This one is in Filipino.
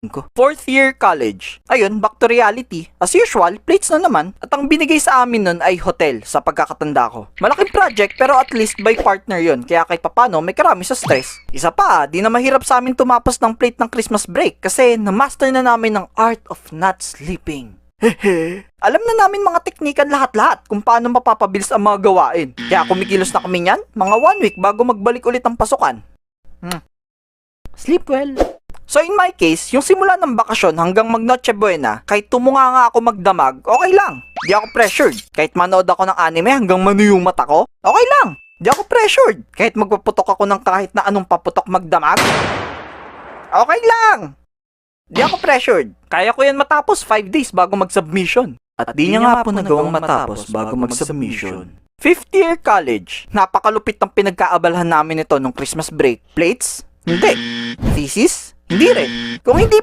ko. Fourth year college. Ayun, back to reality. As usual, plates na naman. At ang binigay sa amin nun ay hotel sa pagkakatanda ko. Malaking project pero at least by partner yun. Kaya kahit papano may karami sa stress. Isa pa, di na mahirap sa amin tumapos ng plate ng Christmas break kasi na-master na namin ng art of not sleeping. Alam na namin mga teknikan lahat-lahat kung paano mapapabilis ang mga gawain. Kaya kumikilos na kami niyan, mga 1 week bago magbalik ulit ang pasukan. Sleep well. So in my case, yung simula ng bakasyon hanggang mag Noche Buena, kahit tumunga nga ako magdamag, okay lang. Di ako pressured. Kahit manood ako ng anime hanggang manu yung mata ko, okay lang. Di ako pressured. Kahit magpaputok ako ng kahit na anong paputok magdamag, okay lang. Di ako pressured. Kaya ko yan matapos 5 days bago mag-submission. At di niya nga po nagawang matapos bago mag-submission. Fifth year college. Napakalupit ng pinagkaabalahan namin ito nung Christmas break. Plates? Hindi. Thesis? Hindi rin. Kung hindi